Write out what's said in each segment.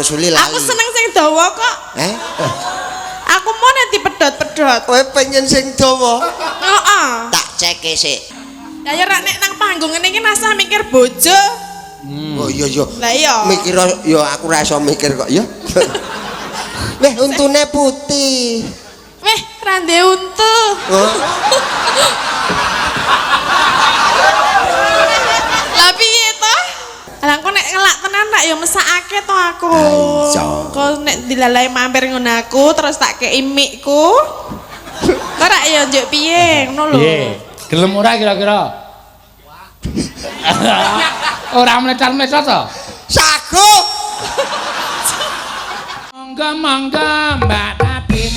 Suli lali. Aku seneng sing dawa kok. Aku mau nanti pedot-pedot. Kowe pengen sing dawa? Heeh. Tak cek sik. Lah ya nek nang panggung ngene iki rasa mikir bojo. Oh iya iya. Lah iya. Mikir ya aku ra iso mikir kok ya. Weh untune putih. Weh rande untu. Lah piye to? Lah kok nek ngelak tenan tak ya mesakake to aku. Kok nek dilalai mampir ngono aku terus tak kei mikku. Kok rak ya njuk piye ngono lho. Piye? Gelem ora kira-kira? Ora mlecat-mlecat to? Sago. Mangga Mbak Tatin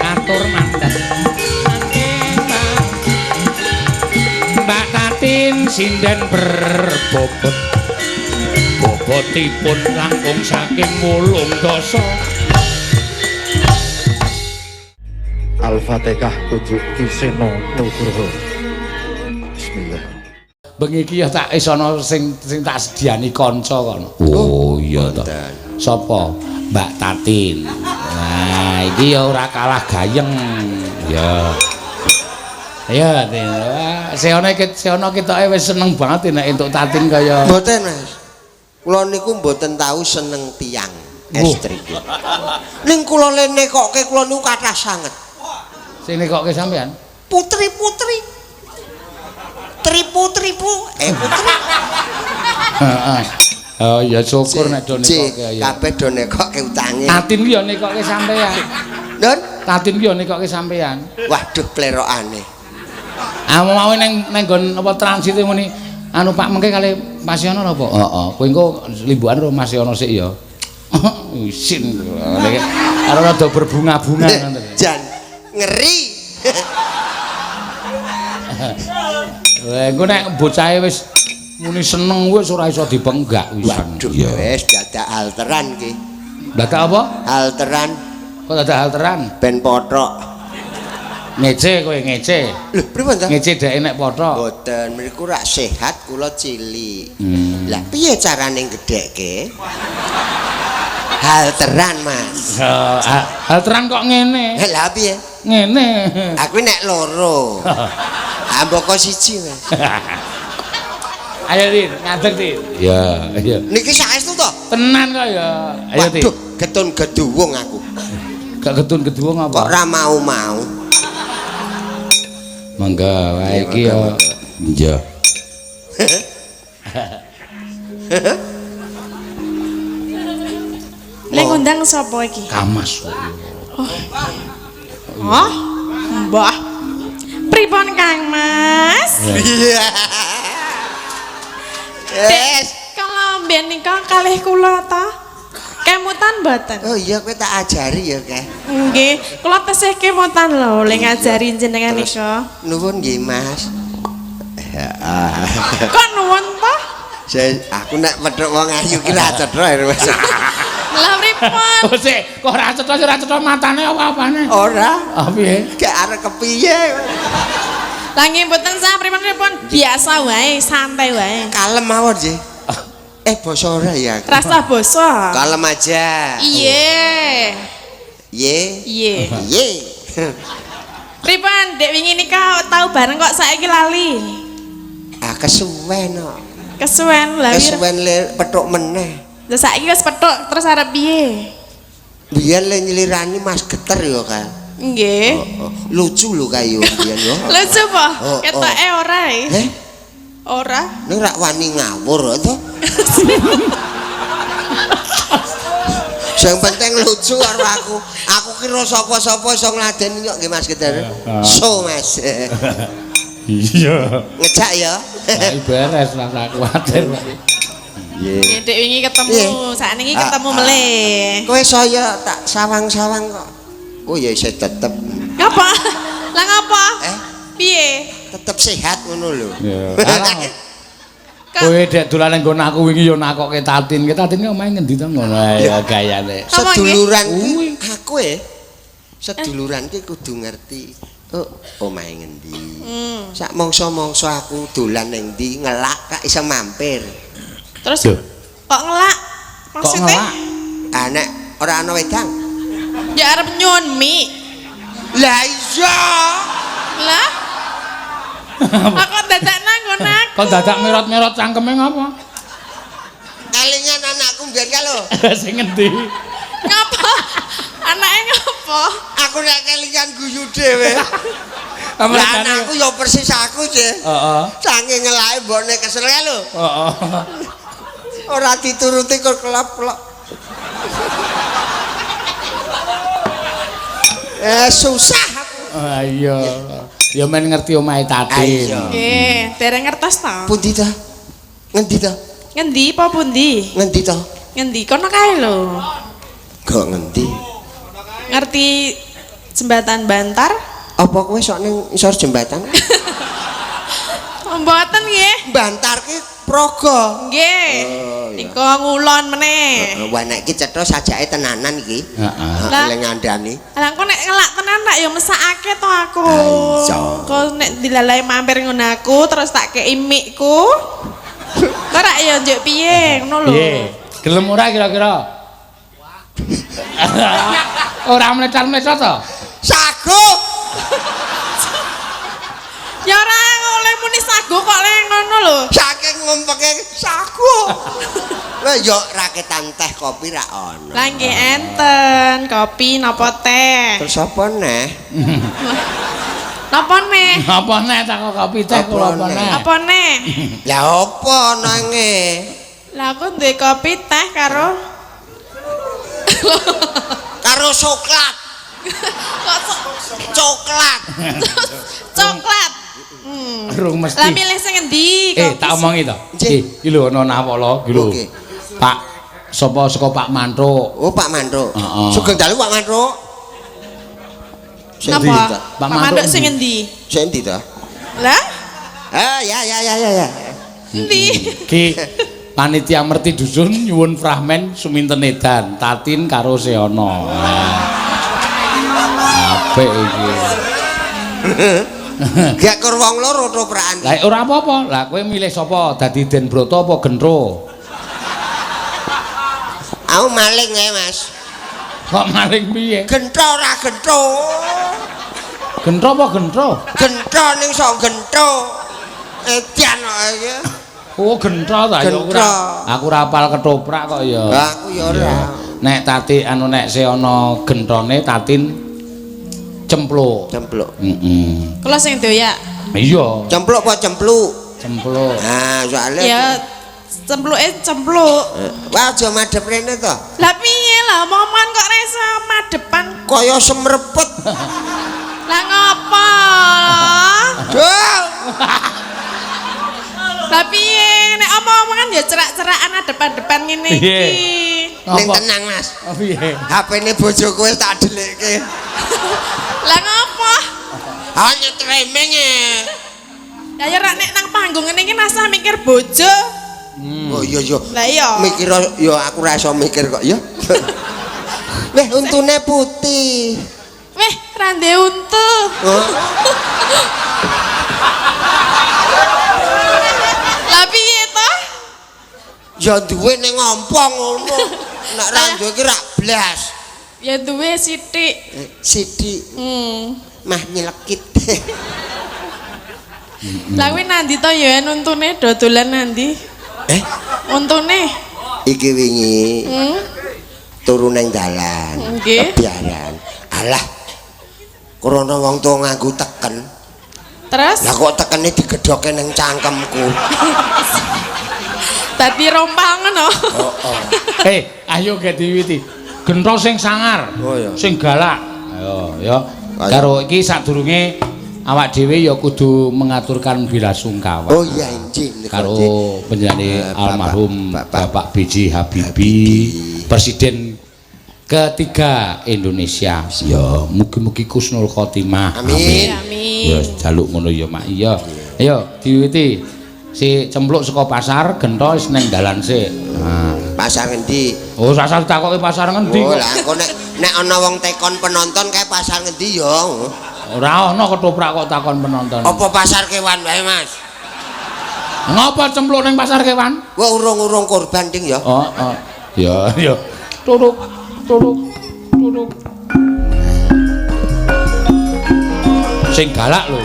atur mandat. Mbak Tatin sinden berbobot. Bobotipun langkung saking 8 Al-Fatihah tujuh Kiseno Nugroho. Bismillah. Bengi iki ya tak isono sing tak sediani kanca kono. Oh iya to. Sapa? Mbak Tatin. Nah, iki ya ora kalah gayeng. Ya. Ya, seono ketoke wis seneng banget nek entuk Tatin kaya. Mboten, Mas. Kula niku mboten tahu seneng tiyang estri. Ning kula le nekoke kula niku kathah sanget. Sing nekoke sampean? Putri-putri. Tripu-tripu, putri. Heeh. Oh ya syukur nek do nekoke ya. Kabeh do nekoke utange. Tatin ki ya nekoke sampean. Nun, Tatin ki ya nekoke sampean. waduh plerokane. Mau ning nggon apa transit muni anu Pak mengke kali Mas Yono napa? Heeh. Kowe engko limbukan karo Mas Yono sik ya. Isin. Karo rada berbunga-bunga ngoten. Jan ngeri. Engko nek bocahe wis muni seneng wis ora iso dipenggak wisan. Waduh, wis dadak alteran ki. Dadak apa? Alteran Kok dadak alteran? ben pothok. Ngece kowe ngece. Lho, pripun ta? Ngece dhek nek pothok. Mboten, mriku rak sehat kula cilik. Lah piye carane gedhekke? Halteran, Mas. Alteran kok ngene? Lah piye? Ngene. Aku nek loro. Amboko siji, Mas. Ayo Tin, ngadeg Tin. Ya, iya. Niki saestu to? Tenan kok ya. Ayo Tin. Waduh, getun geduwung aku. Gak getun-geduwung apa? Kok ora mau-mau. Mangga wae iki ya. Iya. Lek ngundang sapa iki? Kamas. Oh, Mbah. Pripun Kang Mas? Iya. Yes. Kalau mbiyen nika kalih kula ta? Kemutan mboten? Oh iya kowe tak ajari ya, Kak. Nggih, kula tesih kemutan lho le ngajari jenengan nika. Nuwun nggih, Mas. Kok nuwun to? Aku nek medhok wong ayu ki ra cetha, Mas. Lah pripun? Oh sik, kok ora cetha matane apa-apane? Ora. Ah piye? Gak arep kepiye. Lah nggih mboten sah pripun-pripun, biasa wae, santai wae. Kalem mawon, Nggih. Basa ora ya. Rasa basa. Kalem aja. Iye. Ye. Iye. Ye. Pripun Dek wingi nika tau bareng kok saiki lali. Ah kesuwen kok. Kesuwen lha Kesuwen le petuk meneh. Lah saiki wis pethuk terus arep piye? Biyen le nyelirani Mas Geter ya, Kak. Nggih. Lucu lho kayu biyen yo. Lucu po? Oh, Ketoke ora Heh, Ora. ning rak wani ngawur to. Sing penting lucu karo aku. Aku kira sapa-sapa iso ngladeni kok nggih Mas Geter. So, Mas. Iya. Ngejak ya. Beres lah sak kuwatir. Nggih, Dek wingi ketemu, sakniki ketemu meleh. Kowe saya tak sawang-sawang kok. Oh ya isih tetep. Ngapa? Lah ngapa? Piye? Tetep sehat ngono lho. Kowe dek dolan nggon aku wingi yo nakoke Tatin. Tatin ki omahe ngendi to ngono ya gayane. Seduluran ki aku seduluran ki kudu ngerti. Oh, omahe ngendi? Sak mangsa-mangsa aku dolan ning ndi ngelak kak iso mampir. Terus kok ngelak? Maksudnya? Nek ora ana wedang. Ya arep nyuwun mie. Lah iya. Lah. Aku dadak nanggon aku. Kok dadak merot-merot cangkeme ngapa? Kelingan anakku mbiyen ka lho. Sing ngendi? Ngapa? Anake ngapa? Aku nek kelingan guyu dhewe. Lah anakku ya persis aku, Cih. Heeh. Saking ngelake mbokne kesel ka lho. Heeh. Ora dituruti kok kelap-kelop. Susah aku. Iya. Ya men ngerti omahe Tatin. Nggih, dereng ngertos to. Pundi ta? Ngendi ta? Ngendi apa pundi? Ngendi ta? Ngendi kono kae lho. Gak ngendi. Ngerti jembatan Bantar? Apa kowe sok ning isor jembatan? Mboten nggih. Bantar ki Praga. Nggih. Niku ngulon meneh. Wah nek iki cetha sajake tenanan iki. Heeh. Lah. Eling ngandani. Lah kok nek ngelak tenan tak ya mesakake to aku. Iya. Kok nek dilalai mampir ngono aku terus tak kei mikku. Kok rak ya njuk piye ngono lho. Piye? Gelem ora kira-kira? Ora mlecar-mlecar to? Sago. Ya ora oleh muni sago kok le ngono lho. Saking ngumpeke sago. Lah yo raketan teh kopi ra ono. Lah nggih enten, kopi napa teh? Terus apa neh? Napa neh? Apa nek tak kopi teh kula apa nek? Apa neh? Lah apa nange? Lah aku duwe kopi teh karo Karo coklat. kok Coklat. coklat. Rung mesti. Lah milih sing endi? Tak omongi to. Nggih. Iki lho ana nawala iki lho. Oke. Pak sapa saka Pak Mantruk. Oh Pak Mantruk. Heeh. Sugeng dalu Pak Mantruk. Sing ndi Napa? ta? Pak Pak Mantuk Manduk sing endi? endi? Sing ndi ta? Lah? Ya. Endi? Ki panitia merti dusun nyuwun fragmen suminten edan Tatin karo Seono. Apik iki. Gak kur wong loro toprakan. Lah ora apa-apa. Lah kowe milih sapa? Dadi Den Broto apa Gentro? Aku maling ya Mas. Kok maling piye? Gentho ora gentho. Gentro apa Gentro? Gentho ning sok gentho. Edian kok iki. Oh Gentro ta ya Gentro. ora. Aku ora apal ketoprak kok ya. Aku ya ora. Nek Tati anu nek Seono gentrone Tatin cempluk. Cempluk. Heeh. Kula sing doyak. Iya, Cempluk apa cempluk? cempluk. Nah, soalnya Ya cempluke cempluk. wah aja madhep rene to. Lah piye lah momon kok ra iso madepan. Kaya semrepet. Lah ngapa? Dul. Lah piye nek omong-omongan ya cerak-cerakan depan-depan ngene Piye? iki. Ning Apa? tenang Mas. Oh piye? HP-ne bojoku wis tak delekke. Lah ngapa? Hanya tremeng e. Ya ora nek nang panggung ngene iki rasa mikir bojo. Oh iya iya. Lah iya. Mikir ya aku ra iso mikir kok ya. Weh untune putih. Weh, rande untu. Oh. Lah piye to? Ya duwe ning ompong ngono. Nek ra duwe iki rak blas. Ya duwe sithik. Sithik mah nyelekit. Lah kuwi nandi to ya untune dodolan nandi? Untune. Iki wingi turu ning dalan. Nggih. Kebiaran. Alah. Krana wong tuwa nganggo teken. Terus Lah kok tekene digedhoke ning cangkemku. dadi rompang ngono. Ayo ge diwiwiti. Gentro sing sangar. Oh iya. Sing galak. Ayo ya. Ayo. Karo iki sadurunge awak dhewe ya kudu mengaturkan belasungkawa. Oh iya injih. Karo penyanyi almarhum Bapak Bapak B.J. Habibie, Presiden ketiga Indonesia. Ya, mugi-mugi kusnul khotimah. Amin. Amin. Ya jaluk ngono ya Mak. Iya. Ayo diwiwiti. Si cempluk saka pasar, gentho wis ning dalan sik. Nah. Pasar ngendi? Oh, sasar takoki pasar ngendi Oh kok? lah engko nek ana wong tekon penonton kae pasar ngendi ya? Ora ana ketoprak kok takon penonton. Apa pasar kewan wae Mas? Ngapa cempluk ning pasar kewan? Wah urung-urung korban ding ya. Oh, Ya, ya. Turuk, turuk, turuk. Sing galak lho.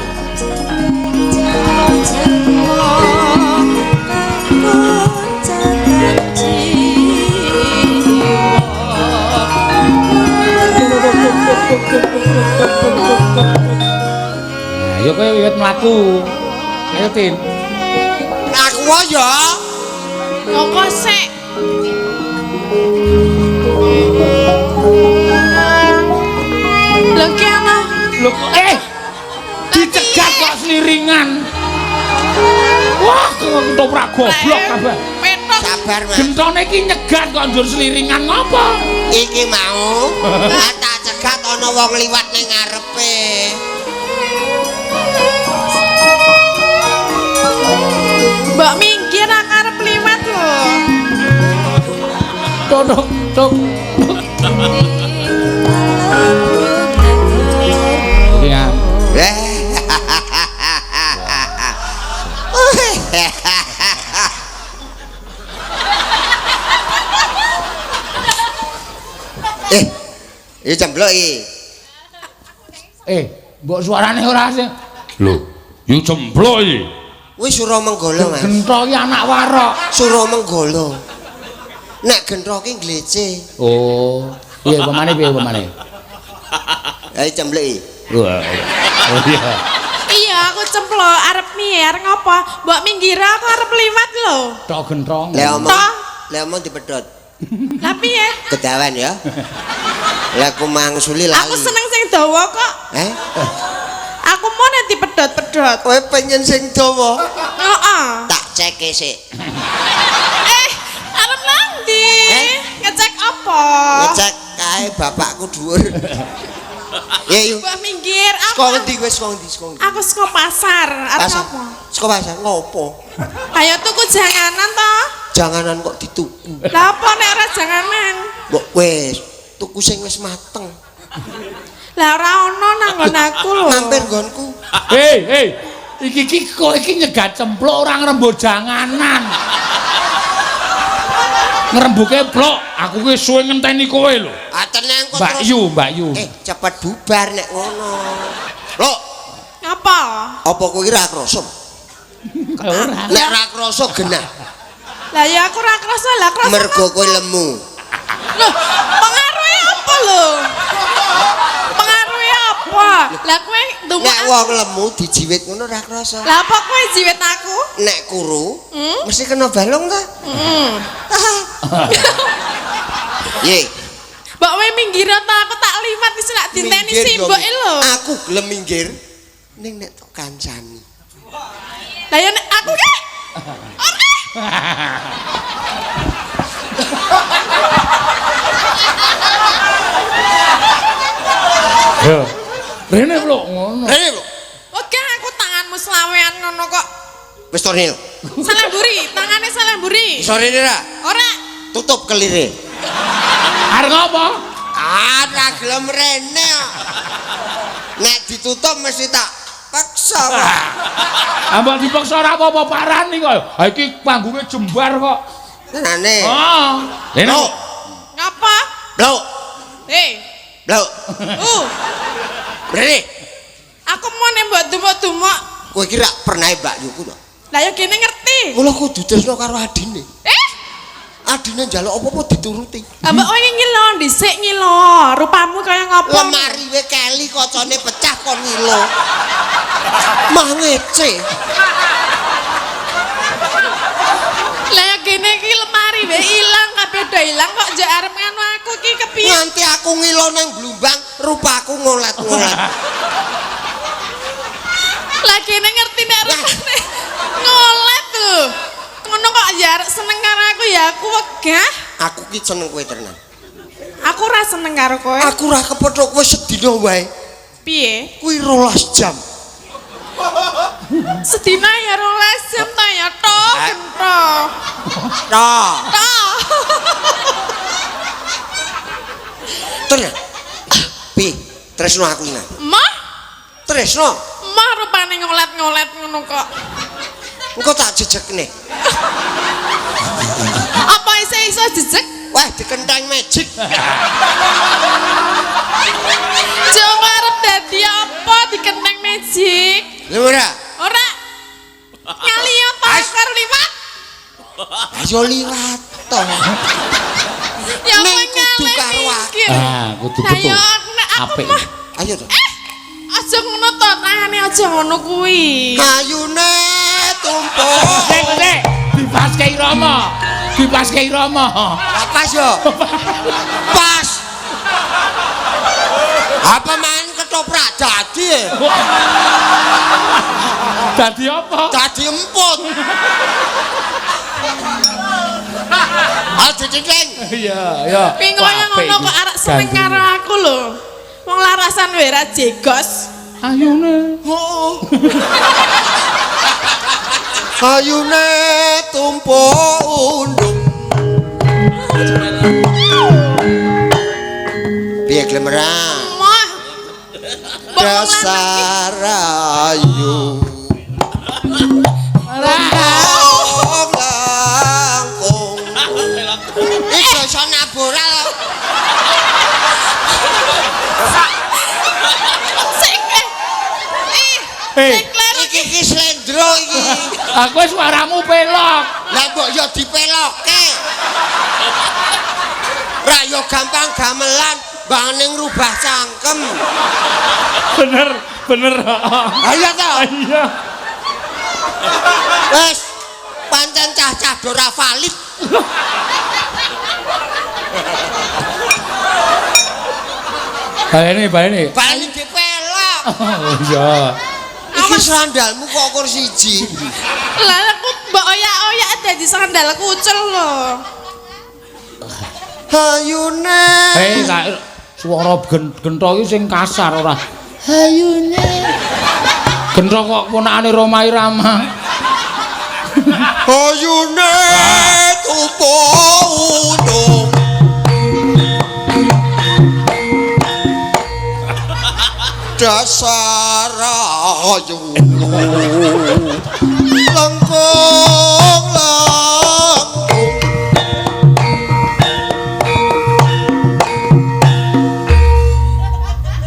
Nah, ya kowe wiwit mlaku. Ayo Tin. Aku ya. Ngoko sik. Lho ki ana. Lho dicegat kok sliringan. Wah, ketoprak goblok kabeh. Petok. Sabar, Mas. Gentone iki nyegat kok njur sliringan ngopo? Iki mau tak cegat ana wong liwat ning ngarepe. Mbok minggir nang arep liwat lho. Tok tok. Ya. Ya jemblok iki. Mbok suarane ora sing. Lho, yo jemblok iki. Wis Suramenggala, Mas. Gentho iki anak warok. Suramenggala. Nek gentho ki glece. Oh, iya pemane piye pemane? Ayo jemblok iki. Wah. Oh iya. Iya, aku cemplok arep mier ngopo? Mbok minggir aku arep liwat lho. Tok gentrong. Le omong dipedhot. Lah piye? Kedawan ya. Lah aku mangsuli lali. Aku seneng sing dawa kok. Aku mau nek dipedhot-pedhot. Kowe pengen sing dawa. Heeh. Tak cek sik. Arep nang ndi? Ngecek apa? Ngecek kae bapakku dhuwur. Ya yuk. Mbok minggir. Saka ngendi kowe saka ngendi? Aku saka pasar. Arep Pasar. apa? Saka pasar ngopo? Ayo tuku janganan to. Janganan kok dituku. Lah apa nek ora janganan? Mbok wis tuku sing wis mateng. Lah ora ono nang nggon aku lho. Mampir nggonku. Hei, iki kok iki nyegat cemplok ora ngrembug janganan. Ngrembuke blok, aku ki suwe ngenteni kowe lho. Tenang kok Mbak Yu. Cepet bubar nek ngono. Lho, Apa? apa kowe ora krasa? Ora. Nek ora krasa genah. Lah ya aku ora krasa lah krasa. Mergo kowe lemu. Loh, pengaruhe apa lho? Pengaruhe apa? Lah kowe ndumuk Nek wong lemu dijiwit ngono ora krasa. Lah apa kowe jiwit aku? Nek kuru mesti kena balung ta? Ye. Mbak kowe minggir ta aku tak liwat wis nak diteni Minggir, simbok yo, lho. Aku gelem minggir ning nek tok kancani. Lah ya nek aku ki ora. Ya. Rene blok ngono. Rene lho. Oke aku tanganmu selawean ngono kok. Wis tornil. Salemburi, tangane salemburi. Sore ra. Ora. Tutup kelire. Arep ngopo? Ora gelem rene. Nek ditutup mesti tak paksa kok. Ambak dipaksa ora apa-apa parani kok. Ha iki panggunge jembar kok. Tenane. Oh. Rene. Ngapa? Blok. Blok. Rene. Aku mau nembok dumuk-dumuk. Kowe kira pernah Mbak Yuku to? Lah ya kene ngerti. Kula kudu tresno karo adine. Adine njaluk apa-apa dituruti. Mbak kowe ngilo dhisik ngilo. Rupamu kaya ngopo? Lemari we keli kocone pecah kon ngilo. Mah ngece. Lah ya kene iki lemari we ilang kabeh udah ilang kok njak arep nganu aku iki kepiye? Nganti aku ngilo nang Blumbang, rupaku ngolet-ngolet. Lah kene ngerti nek rupane ngolet lho. Ngono kok ya arek seneng karo aku ya aku wegah. Aku ki seneng kowe tenan. Aku ora seneng karo kowe. Aku ora kepethuk kowe sedina wae. Piye? Kuwi 12 jam. Sedina ya 12 jam ta ya tok gento. Tok. Tok. Tenan. Pi, tresno aku nang. Mah? Tresno. Mah rupane ngolet-ngolet ngono kok. Engko tak jejekne. Apa iso jejeg? Wah, dikenteng magic. Coba arep dadi apa dikenteng magic? Lha ora? Ora. Ngaliyo to karo liwat. Ayo liwat to. Ya Ning kowe kudu karo mikir. kudu Lah betul. ya nek aku Apik. mah Ayo to. aja ngono to, tangane aja ngono kuwi. Ayune tumpuk. Sik, dipaske irama. Dipaske irama. Pas yo. Pas. Apa main ketoprak dadi? Dadi apa? Dadi emput. Aja cengeng. Iya, iya. Kuwi ngono ngono kok arek seneng karo aku lho. Wong larasan wae ra jegos. Ayune. Ayune tumpuk undung. Piye Glemera? Mah. Dasar ayu. Langkung. Iki iso naboral. Iki slendro iki. Aku suaramu pelok. Lah mbok yo dipelokke. Ra yo gampang gamelan bangane ngrubah cangkem. Bener. Ayo to. Iya. Wes pancen cah-cah ora valid. Balene. Bali dipelok. Oh iya. Iki sandalmu kok kur siji. Lah aku mbok oyak-oyak dadi sandal kucel lho. Ayune. Hei, suara gentho iki sing kasar ora. Ayune. Gentho kok ponakane Roma Irama. Ayune tumpuk undung. Dasar ayu. Langkung.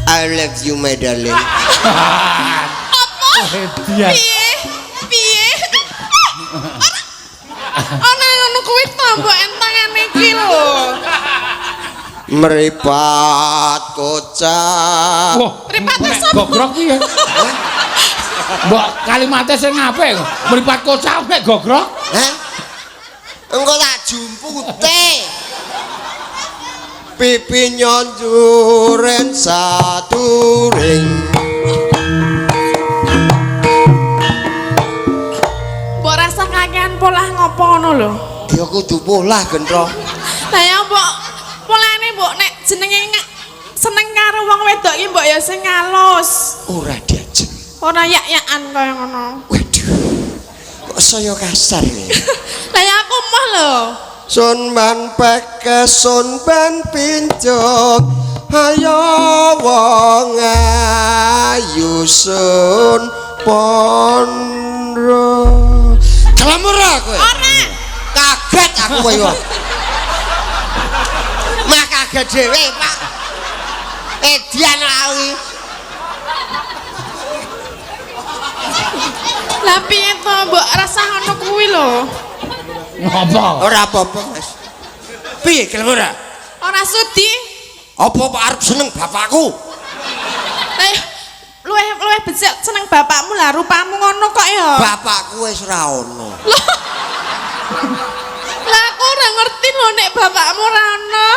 I love you my darling. Hediah. Piye? Ana ngono kuwi to mbok entangane iki lho. Meripat kocak. Wah, Mripat nek sapa? gogrok piye? Mbok kalimate sing apik kok. Mripat kocak nek gogrok. Hah? Engko tak jumpute. Pipi nyonjuren saturing. Mbok rasa kakean polah ngopo ngono lho. Ya kudu polah gentro. Lah ya mbok polane mbok nek jenenge seneng karo wong wedok iki mbok ya sing ngalus. Ora diajeng. Ora yak-yakan kaya ngono. Waduh. Kok saya kasar ya. Lah ya aku mah lho. Sun man peke sun ben pincuk. Ayo wong ayu sun pondro. Kelamur kowe. Ora. Kaget aku kowe yo. Mah kaget dhewe, Pak. Edian awi. Lah piye to mbok rasa ngono kuwi lho. Ngopo? Ora apa-apa, Mas. Piye kelem ora? Ora sudi. Apa arep seneng bapakku? Lah luweh becik seneng bapakmu lah rupamu ngono kok ya. Bapakku wis ora ono. Lah aku ora ngerti lho nek bapakmu ora ono.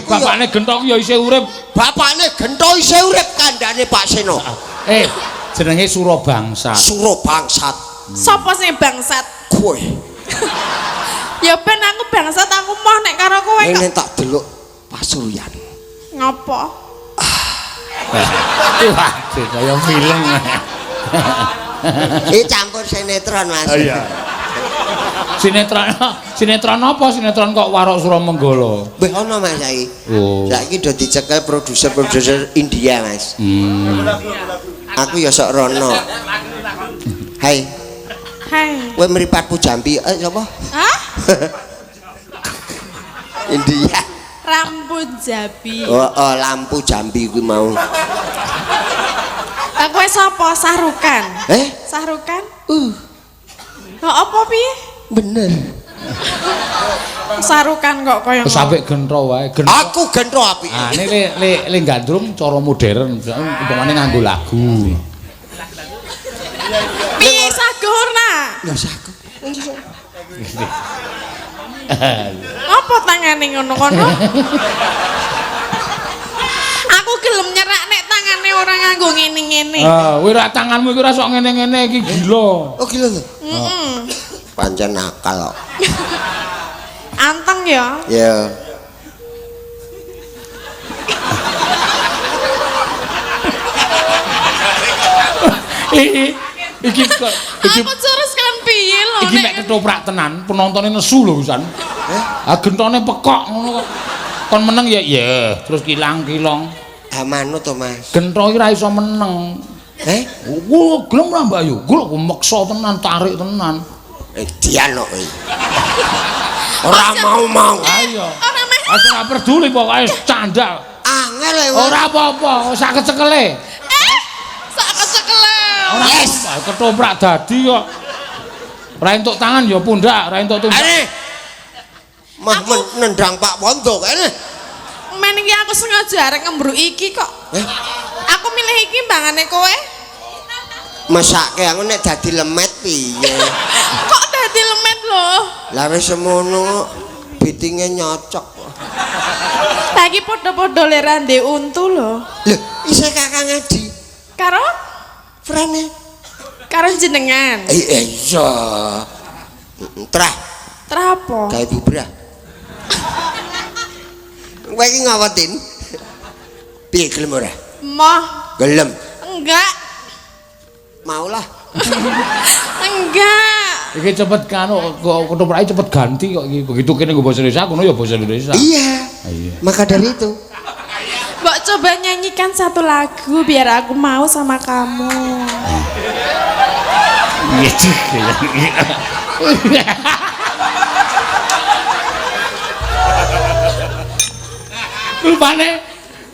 Bapakne Genthok ya isih urip. Bapakne Gentho isih urip kandhane Pak Seno. Jenenge Surabangsa. Suro bangsat. Sopo sing bangsat? Kowe. Ya ben aku bangsat aku moh nek karo kowe kok. Nek tak delok Pasuryan. Ngopo? Waduh, kaya film. Iki campur sinetron, Mas. Iya. Sinetron apa? Sinetron kok Warok Suramanggala. Mbah ono Mas saiki. Oh. Saiki do dicekel produser India, Mas. Aku ya sok rono. Hai, Hai. kowe mripat Pujambi. Sapa? Hah? India. Rambut Jambi. Oh, lampu Jambi kuwi mau. Lah kowe sapa? Sahrukan. Sahrukan? Apa piye? Bener. Sarukan kok kaya ngono. Sampai gentro wae. Aku gentro apike. Ah ini le gandrung cara modern, umpamane nganggo lagu. Piye sagurna? Ya saku. Apa tangane ngono-ngono? Aku gelem nyerak nek tangane ora nganggo ngene-ngene. Kowe ra tanganmu iki ora sok ngene-ngene iki gila. Oh gila lho. Pancen nakal kok. Anteng ya? Ya. Iki Aku terus kan piye lho iki nek ketoprak tenan penontonnya nesu lho pisan. Gentone pekok ngono kok. Kon meneng ya terus kilang-kilong. Manut to Mas. Gentho iki ra iso meneng. Wo gelem ra Mbak Ayu? Gula meksa tenan, tarik tenan. Dian kok kowe. Ora mau. Ayo. Ora peduli pokoke candal. Angel e. Ora apa-apa, sak kecekele. Sak kecekele. Ora apa, ketoprak dadi kok. Ora entuk tangan ya pundak, ora entuk tumbak. Mah nendang Pak Wondo kene. Men iki aku sengaja arek ngembruk iki kok. Aku milih iki mbangane kowe. Mesake aku nek dadi lemet piye? Kok dadi lemet lho? Lah wis semono bitinge nyocok. Lah iki padha-padha lerande untu lho. Lho, isih Kakang Adi. Karo Frene. karo jenengan. Iya. Trah. Trah apa? Gawe bubrah. Kowe iki ngawetin. Piye gelem ora? Moh. Gelem. Enggak. Maulah. Enggak. Iki cepet kanu kok ketoprak cepet ganti kok iki. Begitu kene nggo basa Indonesia, kono ya basa Indonesia. Iya. Maka dari itu. Mbok coba nyanyikan satu lagu biar aku mau sama kamu. Iya juga.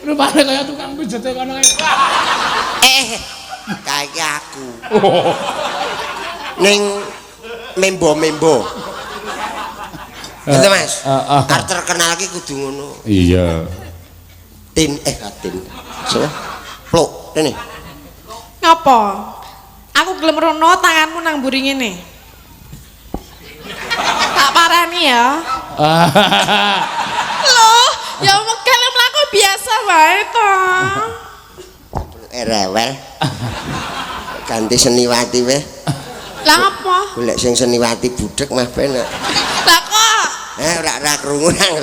Rupane kaya tukang pijete kono. Kayak aku. Ning membo-membo. Gitu Mas. Arep terkenal iki kudu ngono. Iya. Tin. Sopo? Plok, rene. Ngapa? Aku gelem rono tanganmu nang mburi ngene. Tak parani ya. Loh, ya kalau mlaku biasa wae to. Rewel. Ganti Seniwati weh. Lah apa? Golek sing Seniwati budhek mah penak. Lah kok? Ora krungu nang.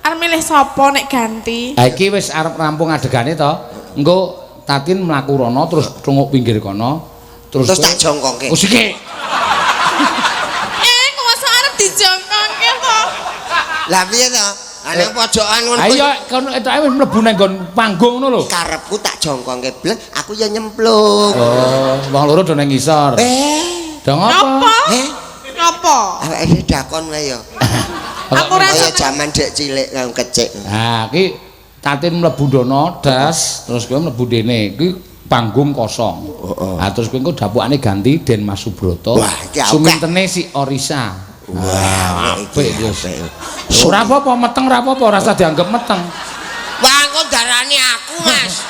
Arep milih sapa nek ganti? Ha iki wis arep rampung adegane to. Engko Tatin mlaku rono terus runguk pinggir kono. Terus tak jongkongke. Oh siki. Kok masa arep dijongkongke to? Lah piye to? Ana pojokan ngono. Ayo kono etoke wis mlebu nang nggon panggung ngono lho. Karepku tak jongkongke blek, aku ya nyemplung. Oh, wong loro do nang ngisor. Dong apa? Ngapa? Awake dakon wae ya. Aku ora kaya jaman dek cilik kang kecik. Nah, iki Tatin mlebu dono das, terus kowe mlebu dene. Iki panggung kosong. Nah, terus kowe engko dapukane ganti Den Mas Subroto. Sumintene si Orisa. Wah, apik yo. Ora apa-apa meteng ora apa-apa, ora usah dianggep meteng. Wah, kok darani aku, Mas.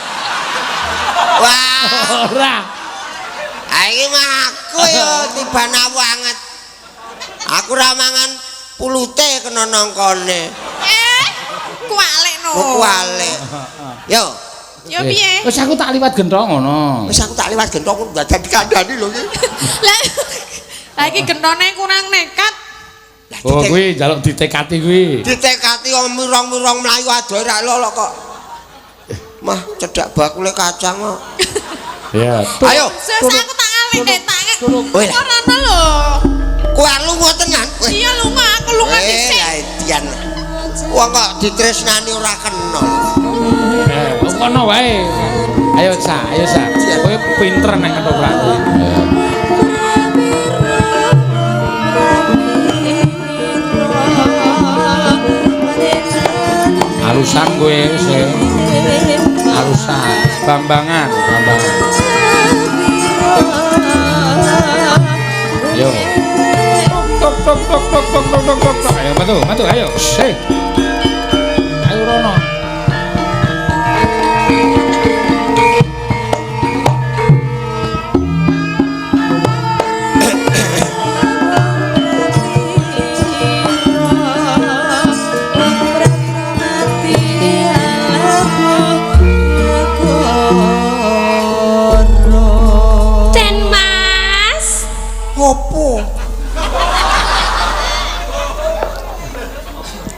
Wah, Ora. iki mah aku yo tibane banget. Aku ra mangan pulute kena nangkone. Kualik no. Kualik. Yo. Yo piye? Wis aku tak liwat gentong ngono. Wis aku tak liwat gentong dadi kandhani lho iki. Lah iki gentone kurang nekat. Oh kuwi njaluk ditekati kuwi. Ditekati wong mirong-mirong mlayu adoh ra lho kok. Mah cedak bakule kacang kok. Ya. Ayo. Sus aku tak ngalih tak. Kowe ora ono lho. Kowe lunga tenan. Iya lunga, aku lunga dhisik. Dian. Wong kok ditresnani ora kena. Kono wae. Ayo Sa. Kowe pinter nek ketoprak kuwi. Alusan kowe sih. Alusan. Bambangan. Yo. Tok. Ayo metu ayo. Sik. Ayo rono.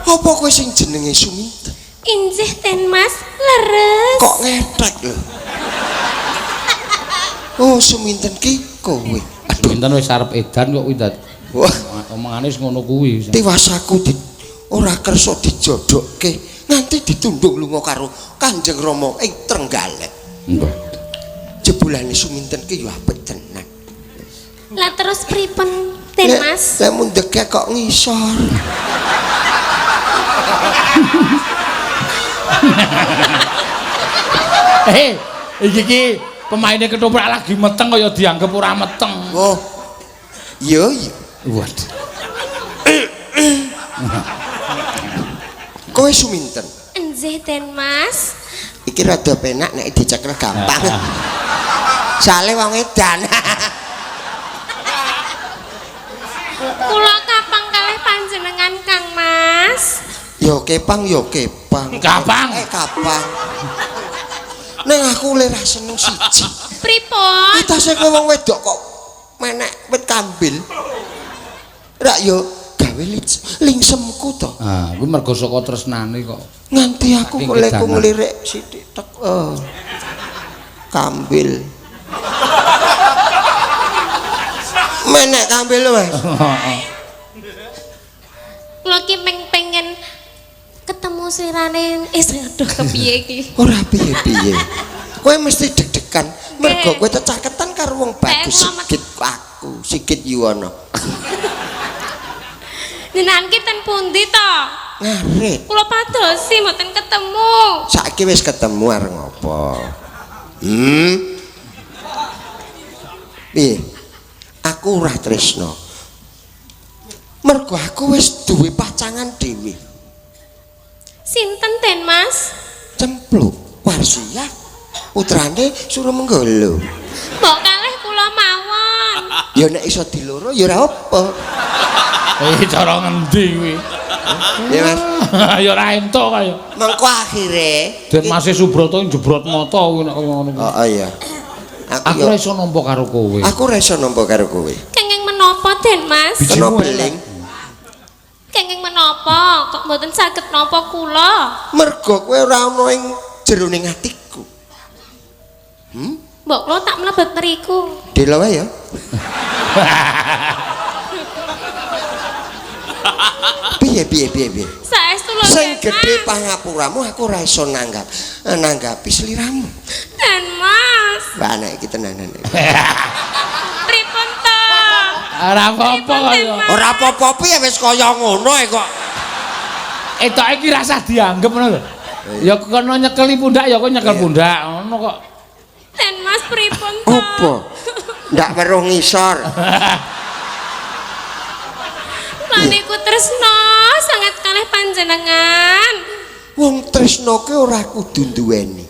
Apa kowe sing jenenge Suminten? Injih ten Mas, leres. Kok ngetek lho. Oh, Suminten ki kowe. Suminten wis arep edan kok kuwi dadi. Wah, omongane wis ngono kuwi. Tiwasaku ora kersa dijodokke nganti ditundung lunga karo Kanjeng Rama ing Trenggalek. Nggih. Jebulane Suminten ki yo apik tenan. Lah terus pripun ten Mas? Lah mundheke kok ngisor. Iki pemainnya ketoprak lagi meteng kaya dianggap ora meteng. Oh. Iya. Waduh. Kowe Suminten. Enjih ten Mas. Iki rada penak nek dicekel gampang. Sale wong edan. Kula kapang kalih panjenengan Kang Mas. Yo kepang. Kapang. Kapang. Neng aku lera seneng siji. Pripun? Kita sing wong wedok kok menek wit kambil. Rak yo gawe lingsemku to. Ah, kuwi mergo saka tresnane kok. Nganti aku koleku nglirik sithik tek. Kambil. Menek kambil lho, Mas. Kula ki pengen ketemu slirane aduh kepiye iki. Ora piye-piye. Kowe mesti deg-degan mergo kowe tecaketan karo wong bagus sikit aku, sikit Yuwono. Jenengan ki ten pundi to? Ngarit. Kula padosi mboten ketemu. Saiki wis ketemu areng apa? Piye? Aku ora tresno. Mergo aku wis duwe pacangan dhewe. Sinten ten Mas? Cempluk Warsia. Putrane Surumenggala. Mbok kalih kula mawon. Ya nek iso diloro ya ora apa. Cara ngendi kuwi? Ya Mas. Ya ora entuk kaya. Mengko akhire Den Mas Subrata jebrot mata kuwi nek kaya ngono kuwi. Oh iya. Aku ora iso nampa karo kowe. Aku ora iso nampa karo kowe. Kenging menapa den Mas? Kena beling. Kenging menapa kok mboten saged napa kula? Mergo kowe ora ana ing jeroning atiku. Mbok kula tak mlebet mriku. Delo wae ya. Piye. Saestu lho Sing Den gedhe Mas. pangapuramu aku ora iso nanggapi sliramu. Den Mas. Wah nek iki tenanan. Pripun to? Ora apa-apa kaya. Ora apa-apa piye wis kaya ngono kok. Etoke iki rasah dianggep ngono lho. Ya kono nyekeli pundak ya kok nyekel pundak ngono kok. Den Mas pripun to? Apa? Ndak weruh ngisor. Maniku tresno sangat kalih panjenengan. Wong tresno ki ora kudu duweni.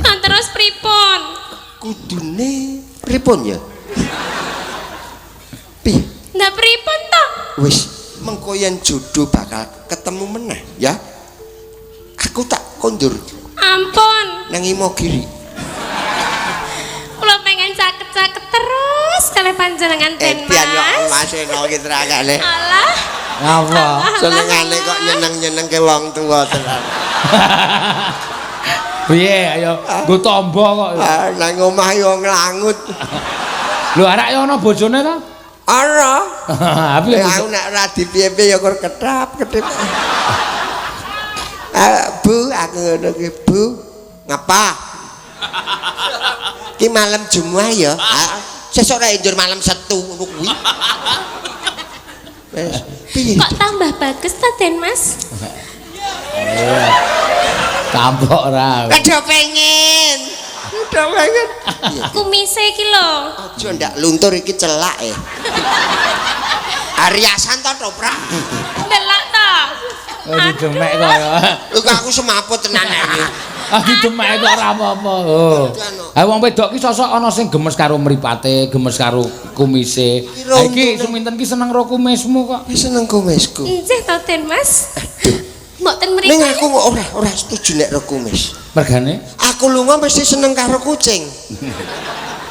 Nah, terus pripun? Kudune pripun ya? Piye? Ndak pripun to? Wis mengko yen jodoh bakal ketemu meneh ya. Aku tak kondur Ampun, nang Imogiri. kula pengen caket-caket terus kalih panjenengan Den Pian yo Mas. Mas eno ki terakane. Alah, Apa? Senengane kok nyeneng-nyenengke wong tuwa tenan. Piye ayo nggo tombo kok. Ah, nang omah yo nglangut. Lho arek yo ana bojone ta? Ana. Piye? Aku nek ora dipiye-piye ya kur ketap-ketip. Bu, aku ngono ki, Bu. Ngapa? Ki malam Jumat ya. Sesuk rek njur malam Setu ngono kuwi. Wes, piye? kok tambah bagus ta Den Mas? Tampok ra. Aja pengen. Udah pengen. Kumise iki lho. Aja ndak luntur iki celak Ariasan to toprak. Delak ta. Didemek kok ya. Lho aku semaput tenan iki. Didemek kok ora apa-apa. Oh. Ha wong wedok ki sosok ana sing gemes karo mripate, gemes karo kumise. Ha iki suminten ki seneng karo kumismu kok. Seneng kumisku. Nggih to Den Mas. Mboten mriki. Ning aku ora setuju nek karo kumis. Mergane Aku lunga mesti seneng karo kucing.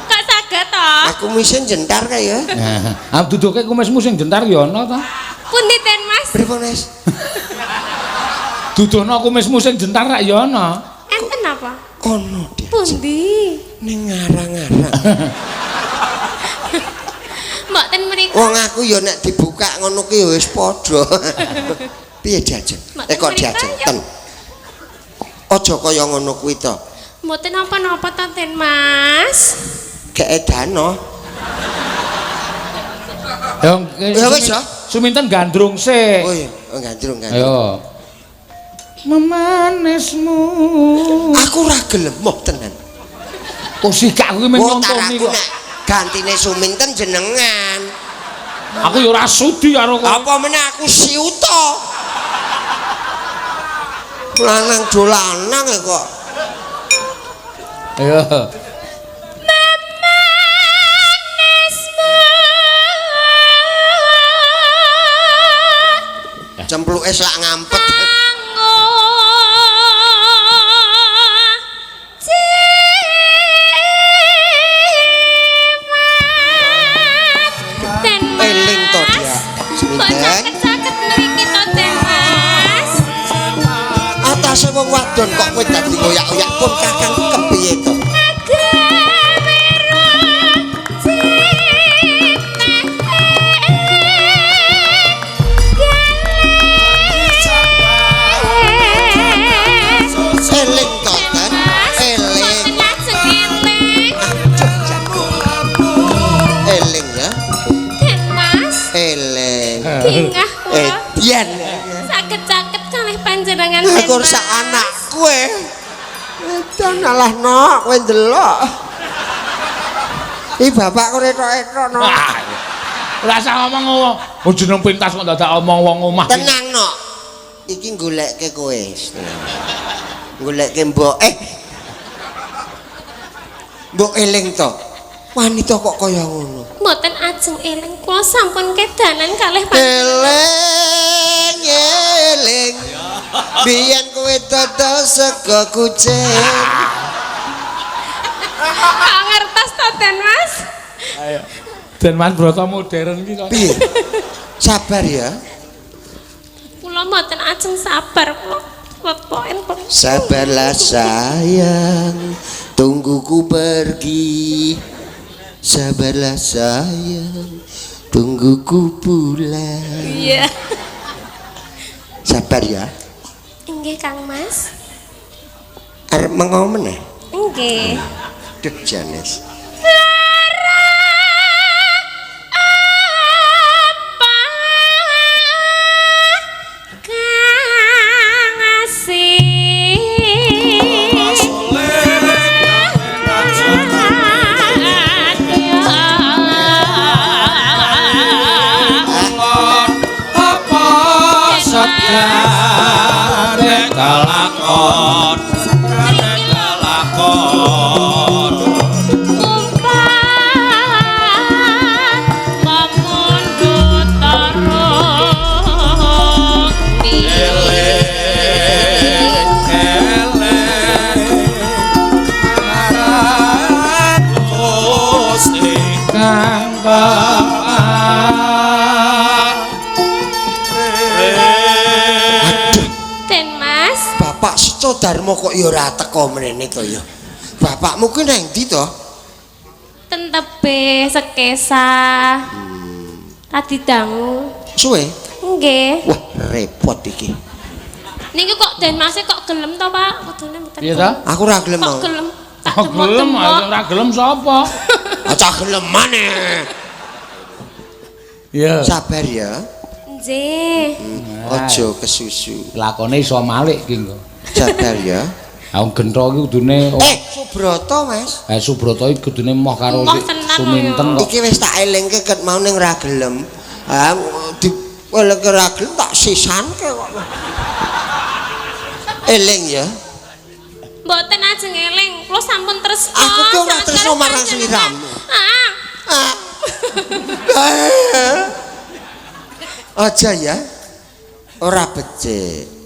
Kok saged to? Aku misen jentar kae ya. Nah, duduke kumismu sing jentar ya ana ta? Pundi Den Mas? Pripun, Nes? Dudono kumismu sing jentar rak ya ana. Enten apa? Ono dia. Pundi? Ning ngarang-ngarang. Mboten mriki. Wong aku ya nek dibuka ngono ki ya wis padha. Piye diajeng? Kok diajeng ten. Aja kaya ngono kuwi to. Mboten apa-apa to Den Mas. Keedano. Ya wis ya. Suminten gandrung sik. Oh iya, gandrung. Ayo. Memanismu. Aku ora gelem moh tenan. Kok sikak kuwi men nyontoni kok. Gantine Suminten jenengan. Aku ya ora sudi karo kok. Apa meneh aku siuto. Lanang do lanang kok. Ayo. Cempluke sak ngampet. Eling to dia. Sakit mriki to Den Mas. Atase wong wadon kok kowe dadi ngoyak-oyak pun kakang kepiye to? Eling to ten, eling. Eling ya. Den Mas. Eling. Bingah kula. Dian. Saged-saged kalih panjenengan Aku sak anak kowe. Edan alah nok kowe ndelok. Ih bapak kowe etok-etok nok. Ora usah ngomong. Oh jeneng pintas kok dadak omong wong omah. Tenang nok. Iki goleke kowe. Goleke mbok mbok eling to. Wanita kok kaya ngono. Mboten ajeng eling kula sampun kedanan kalih Eling eling. Biyen kowe dodol sego kucing. Kok ngertos to Den Mas? Ayo. Den Mas Broto modern iki kok. Piye? Sabar ya. Kula mboten ajeng sabar kula. Lepoken kok. Sabarlah sayang, tunggu ku pergi. Sabarlah sayang, tunggu ku pulang. Iya. Sabar ya. Nggih Kang Mas. Arep mengo meneh. Nggih. Duh Janes. Kalakon Darmo kok ya ora teko menene to ya. Bapakmu kuwi nang ndi to? Ten tebe Sekesa. Tadi dangu. Suwe? Nggih. Wah, repot iki. Niki kok Den Mas kok gelem to, Pak? Kudune mboten. Iya ta? Aku ora gelem. Kok gelem? Oh, gelem, ora gelem sapa? Aja gelem maneh. Iya. Sabar ya. Nggih. Aja kesusu. Lakone iso malik ki engko. Sabar ya. Aku gentho iki kudune Subroto, Mas. Subroto iki kudune moh karo Moh tenan Suminten kok. Iki wis tak elingke ket mau ning ra gelem. Ha di elingke ra gelem tak sisanke kok. Eling ya. Mboten ajeng eling, kula sampun tresno. Aku ki ora tresno marang sliramu. Aja ya. Ora becik.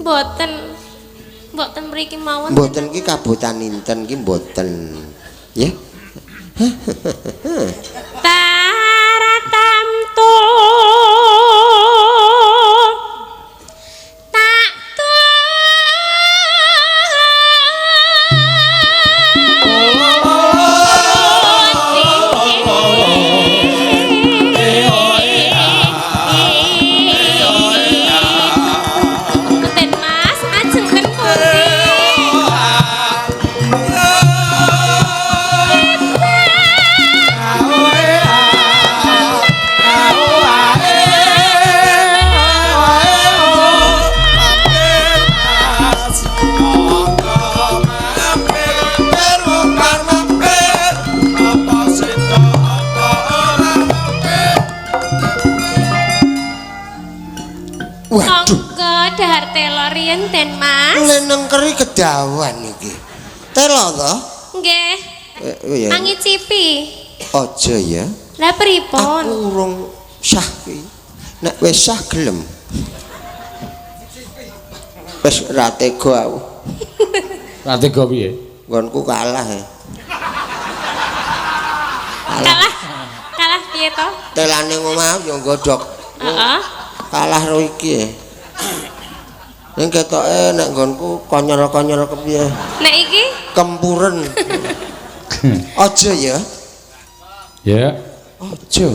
Mboten mriki mawon. Mboten ki kabotan Inten ki mboten. Ya. Taratamtu dahar telo riyen ten Mas. Leneng keri kedawan iki. Telo to? Nggih. Ya. Mangicipi. Aja ya. Lah pripun? Aku urung sah ki. Nek wis sah gelem. Wis ra tega aku. Ra tega piye? Nggonku kalah. Kalah piye to? Telane ngomah yo nggodhog. Heeh. Kalah ro iki. Ning ketoke nek nggonku konyol-konyol kepiye? Nek iki Kempuren. Aja ya. Ya. Aja.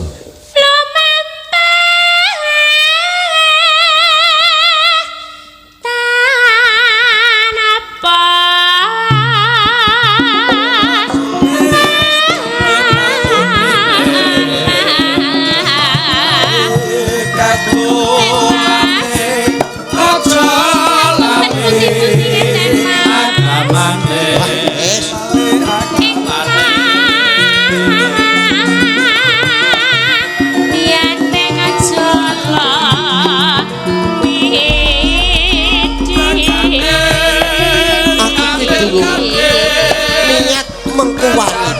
Niat mengkuwani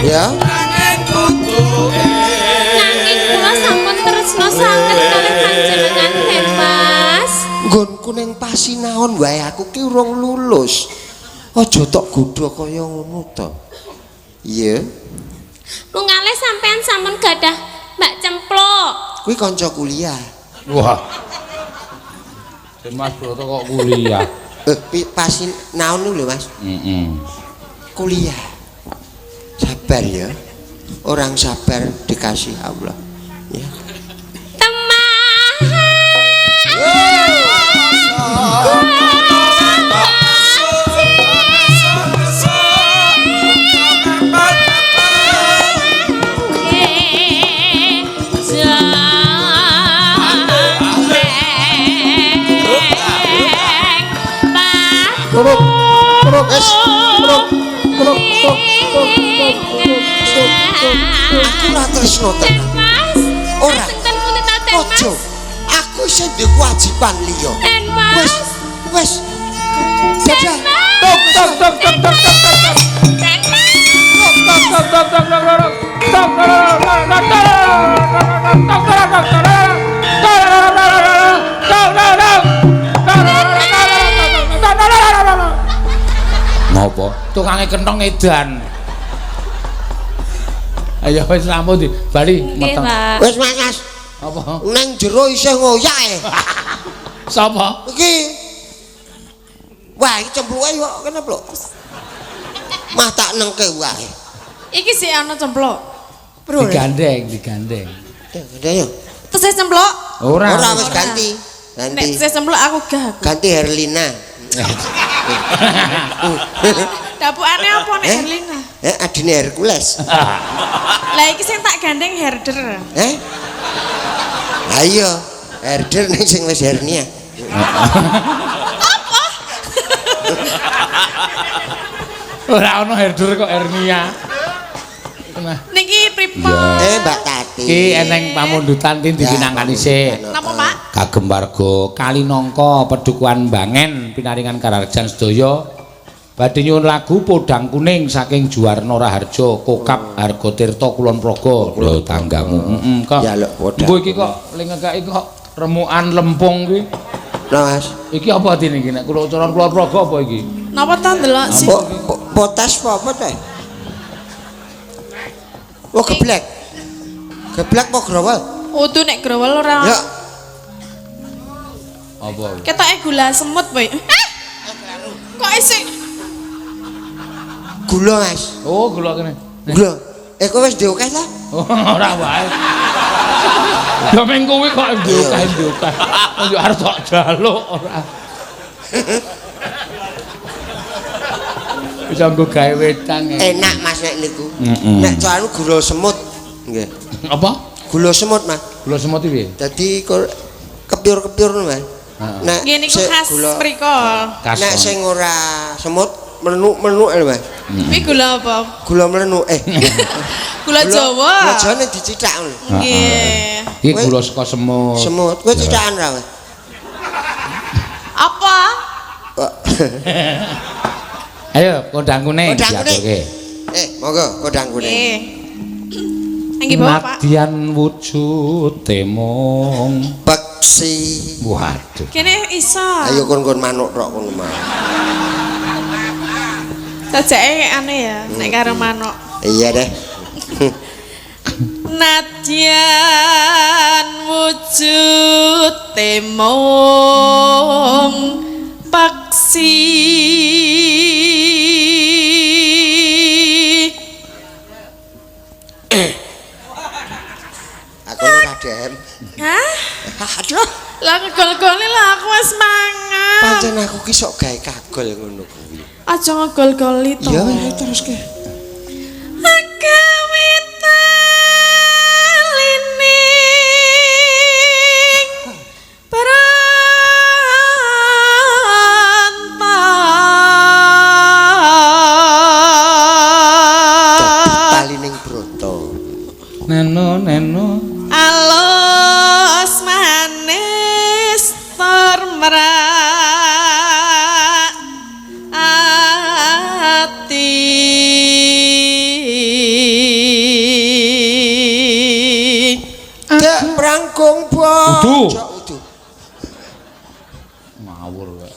ya nanging kula sampun tresno sanget kalih panjenengan ten Mas. nggonku ning pasinaon wae aku ki urung lulus aja tok godho kaya ngono to iya Lungalih sampean sampun gadah Mbak Cempluk. kuwi kanca kuliah Wah. Mas Broto kok kuliah. pasinaon lho Mas kuliah sabar ya orang sabar dikasih Allah ya aku ora tresno tenan ora ojo aku sing duwe kewajiban liya wis dadah Ngopo? Tukange kenthong edan. Ayo wis rampung di bali Nggih, Pak. wis Mas apa? nang jero isih ngoyak Sapa? iki wah iki cempluke kok kene pluk mah tak nengke wae Iki sih ana cemplok. Digandeng. ya yo Terus cemplok. Ora. ora wis ganti Nek saya cemplok aku gak. ganti Herlina Dapukane apa nek Herlina? adine Hercules Lah iki sing tak gandeng herder. ayo herder ning sing wis hernia Apa Ora ono herder kok hernia. Nah. Niki pripun? Mbak Tati. Iki eneng pamundutan dipinangkan isih. Napa, Pak? Kagem warga Kalinangka Pedukuhan Bangen pinaringan kararjan sedaya badhe nyuwun lagu Podang Kuning saking Juwarna Raharja Kokap Harga Tirta Kulon Progo lho tanggamu. Kok. Ya lho podang. Mbok iki kok lingekake kok remukan lempung kuwi. Lah Mas. Iki apa dene iki nek kula Kulon Progo apa iki? Napa ta ndelok sih? Potas apa teh? Oh geblek. Geblek apa growol? Udu nek growol ora. Ya. Apa? Ketoke gula semut, Boy. Kok isih Gula Mas. Oh, gula kene. Gula. Kowe wis diokeh ta? Oh, ora wae. Ya meng kowe kok diokeh. Yo arep tok jaluk ora. Bisa nggo gawe wedang. Enak Mas nek niku. Nek soalnya gula semut. Nggih. Apa? Gula semut Mas. Gula semut iki. Dadi kepiur-kepiur ngono Mas. Nek nggih niku khas mriko. Nek sing ora semut menuk-menuk lho Mas. Iki gula apa? Gula menuk. Gula Jawa. Gula Jawa nek dicithak ngono. Nggih. Iki gula saka semut. Semut. Kowe cithakan ra Mas? Apa? Ayo, Kodang Kuning diaturke. Monggo Kodang Kuning. Nggih. Nggih, Bapak. Nadyan wujude mung Peksi. waduh. Kene iso. Ayo kon manuk tok kono mah. Sajake aneh ya nek karo manuk. Iya deh. Nadyan wujude mung peksi Aku ora dem. Hah? Aduh, Lah ngegol-goli lah aku wis mangan. pancen aku ki sok gawe kagol ngono kuwi. Aja ngegol-goli to. Ya terus ke. Agawe talining berantak. Talining broto. Neno. Alus manis tur merak ati. Dek prangkung Udu. Ngawur kok.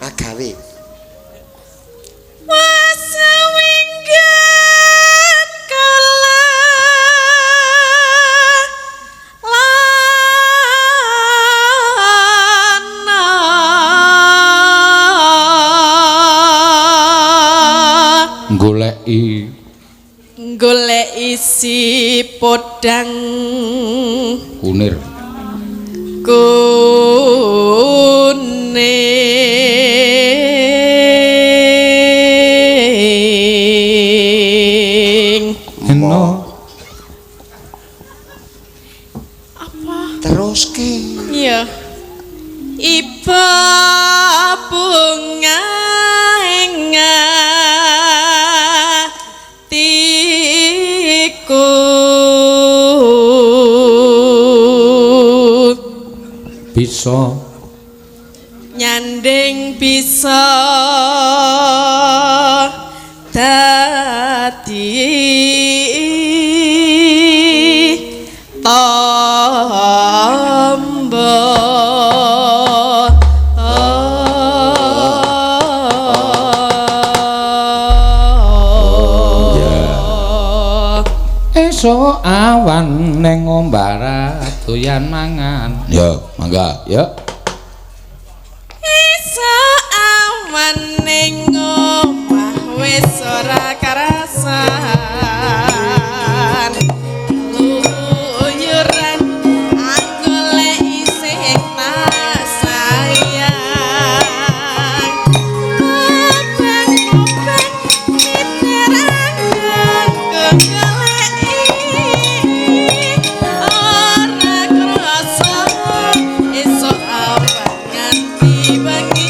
Agawe. Wasewinggan kala lana goleki si podang Kunir. kuning. Neno. Apa? Terus ke. Iya. Iba bunga ing atiku. Bisa Nyanding bisa dadi tamba. esuk awan ning ombara doyan mangan. Ya, mangga, ya. Esuk awan ning omah wis ora karasan. Luyuran aku lek isih tak sayang. Obeng-obeng piteran aku goleki ora krasa esuk awan nganti bengi.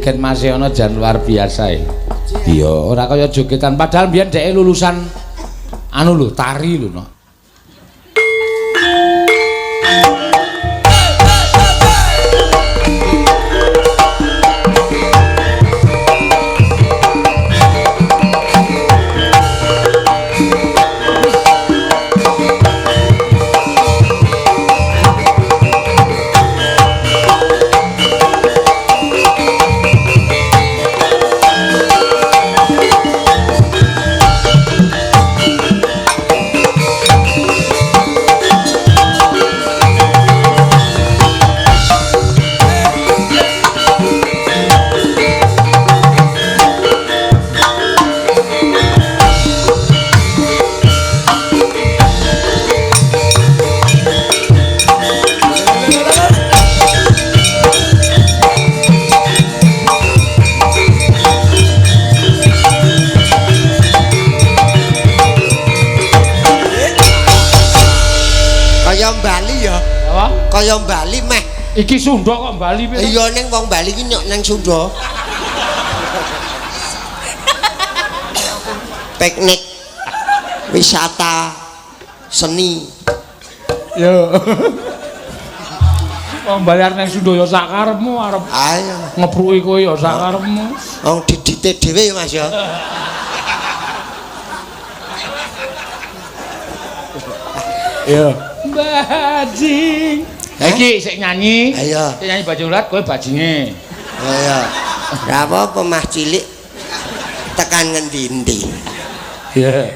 joget Mas Yono jan luar biasa ya. Iya, ora kaya jogetan padahal mbiyen dhek lulusan anu lho, tari lho no. Kaya Bali meh. Iki Sunda kok Bali piye? Iya ning wong Bali iki nyok nang Sunda. Piknik wisata seni. Yo. Wong Bali arep nang Sunda ya sak karepmu arep. Ayo Ngepruki kowe ya sak karepmu. wong didite dhewe ya Mas ya. Iya. Bajing. Iki sik nyanyi. Ayo. Sik nyanyi bajing ulat kowe bajinge. Ayo. Ra apa mah cilik tekan ngendi-endi. Iya.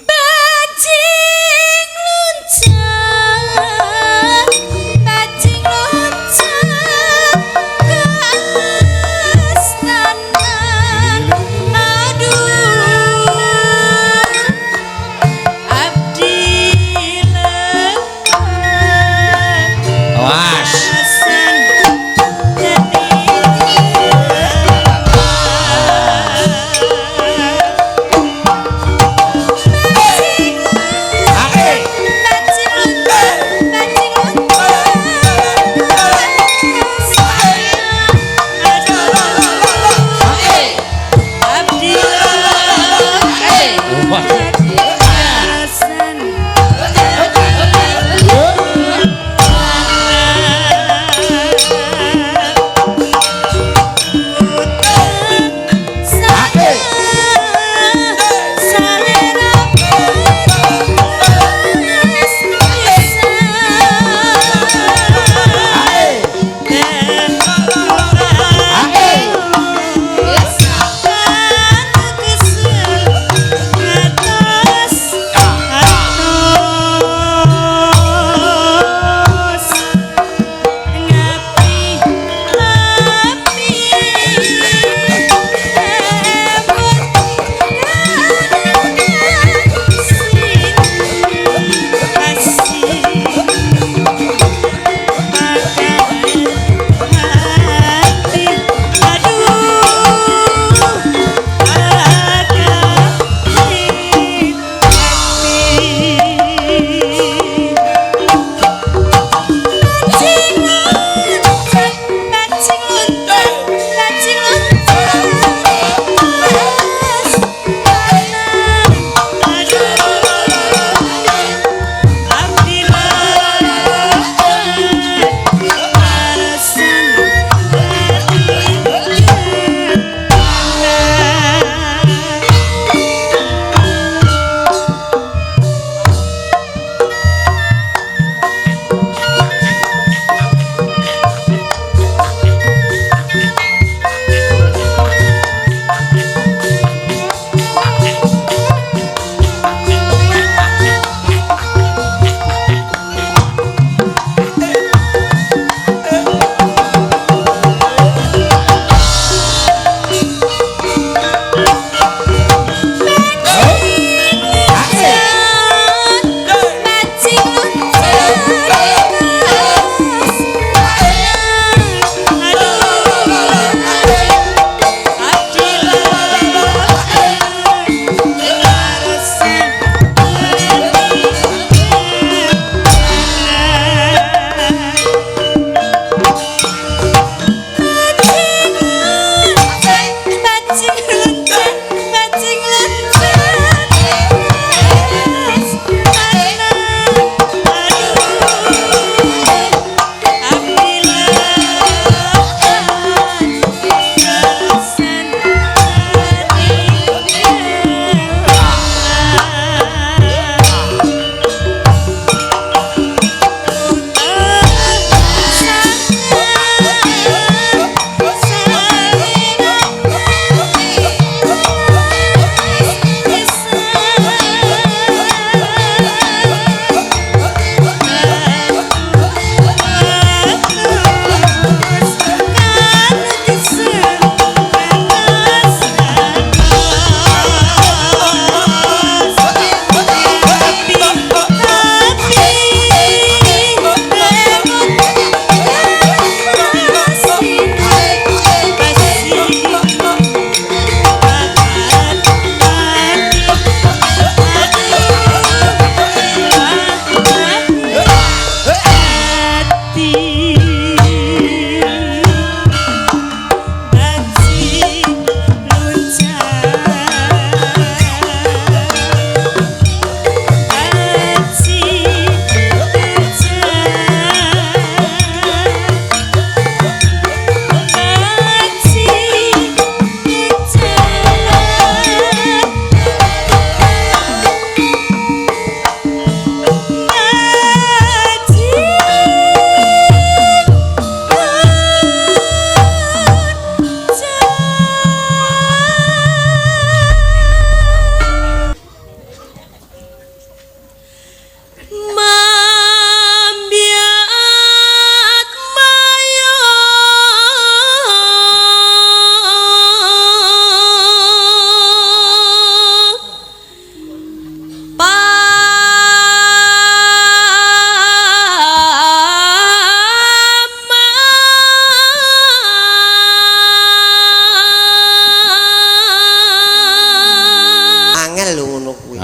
Bajing luncang, bajing luncang ke astanan. Aduh, abdi lekat. Awas.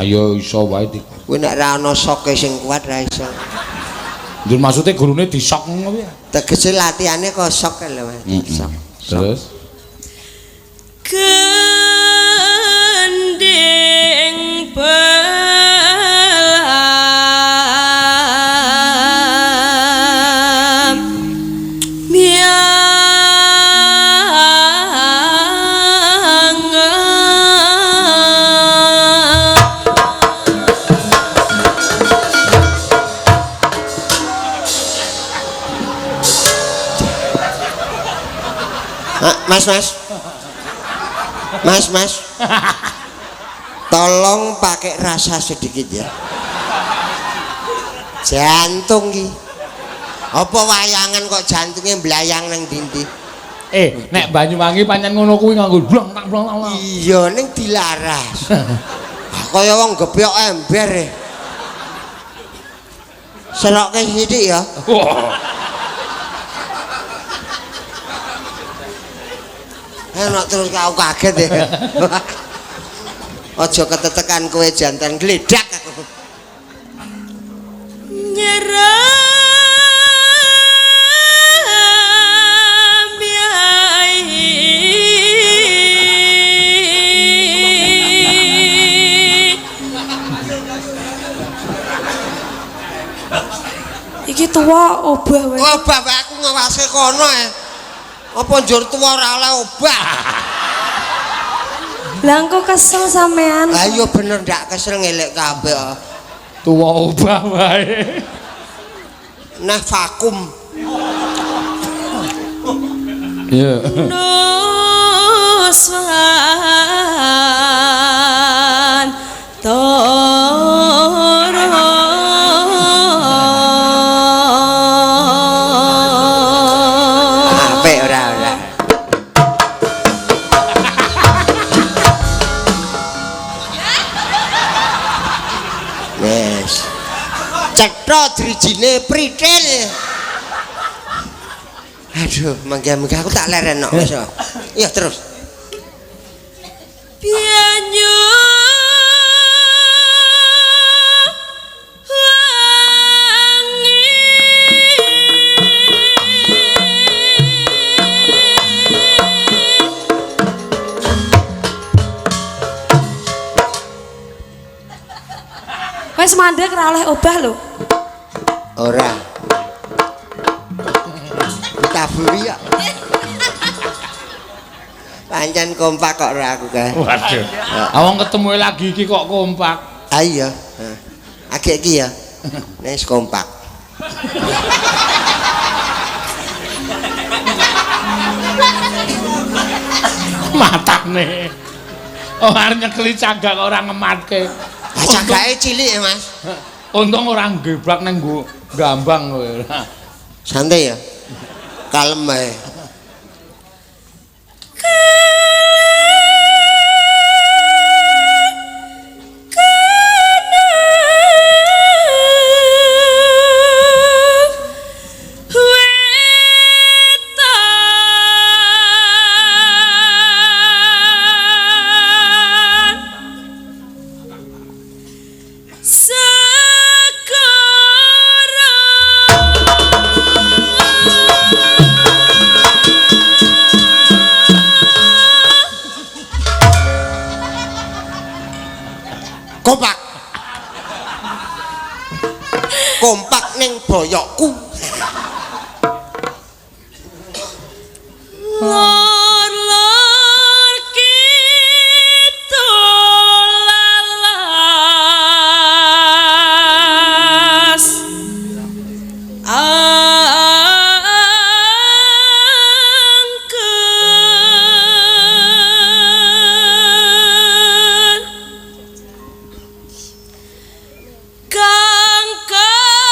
Ayo iso wae. Kuwi nek ra ana soke sing kuat ra iso. Njur maksude gurune disok ngono piye? Tegese latihane kok sok lho Mas. Sok. Terus Gending belam Mas. Tolong pakai rasa sedikit ya. Jantung ki. Apa wayangan kok jantungnya mblayang nang dindi? nek Banyuwangi pancen ngono kuwi nganggo blong. Iya ning dilaras. Kaya wong gepyok ember. Serokke sithik ya. Enak terus kau kaget ya. Aja ketetekan kowe jantan gledak aku. nyeram yai Iki tuwa obah wae. Oh, bapakku ngawase kono Apa njur tuwa ora oleh obah? Lah engko kesel sampean. Lah iya bener ndak kesel ngelek kabeh. Tuwa obah wae. Nah vakum. Iya. Nuswan Cetha drijine pritil. Aduh, mangga-mangga aku tak lerenok wis. Iya terus. Pianyu Wis mandek ora oleh obah lho. Ora. Taburi ya. Pancen kompak kok ora aku kae. Waduh. Awang ketemu lagi iki kok kompak. Ah iya. Agek iki ya. Wis kompak. Matane. Oh arep nyekeli cagak kok ora ngematke. Cagake cilik ya, Mas. Untung ora ngebrak nang nggo gambang kowe. Santai ya. Kalem ae. Kompak. Kompak ning boyokku. lor kidul lalas angken kang kaliat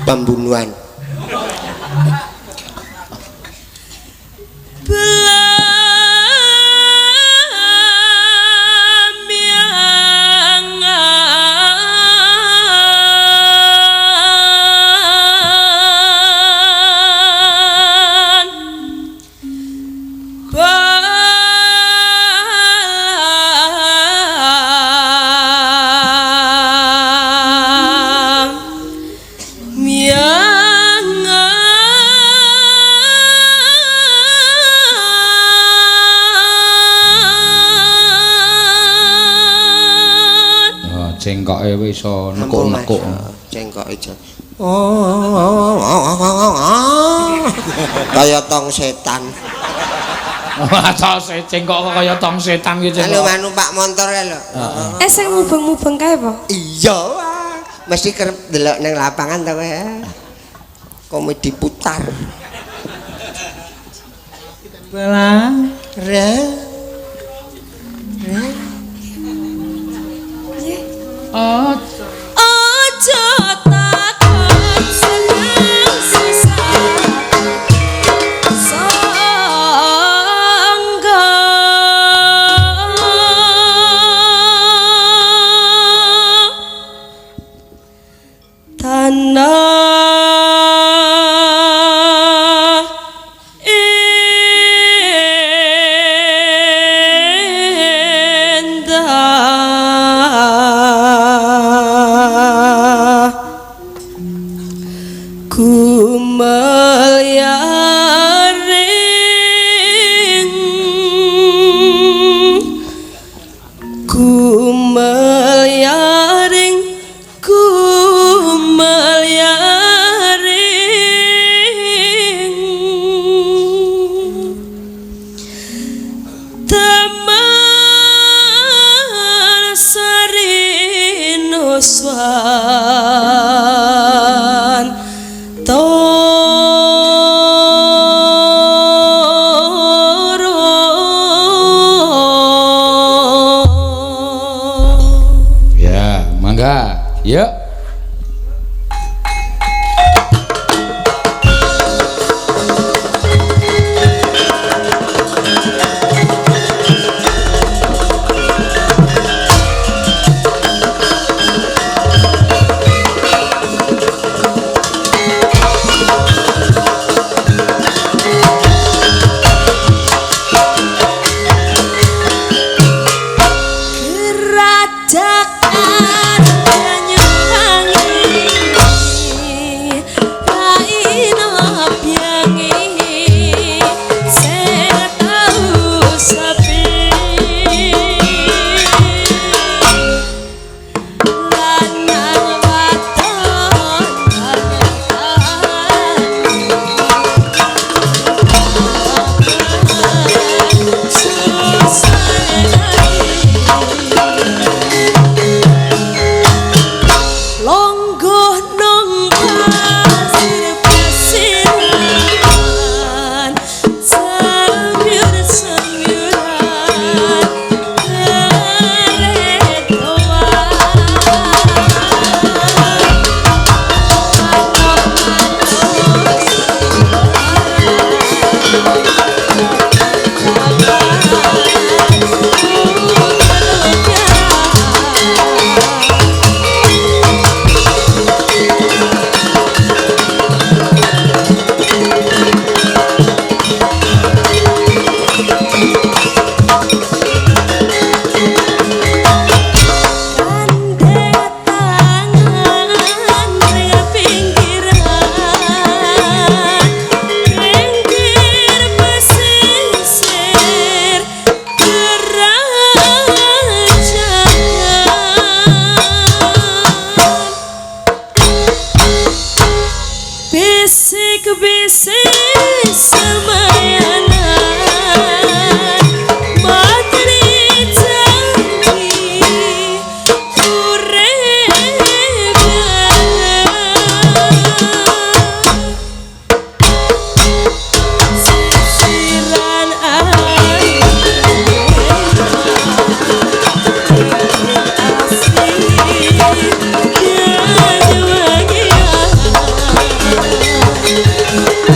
Pembunuhan. Cengkoke wis iso nekuk-nekuk. Cengkoke jan. Kaya tong setan. Masa cengkok kok kaya tong setan iki Lho cengkok. numpak motor lho. Sing mubeng-mubeng kae apa? Iya. Mesti kerep delok ning lapangan ta kowe. Komedi putar. Bela. Oh, Ojo takon seneng susah sangga tanah endah kumelyaring Taman Sari Nuswan Toro. ya, mangga. Yuk. Kerajaan Thank you.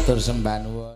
Matur sembah nuwun.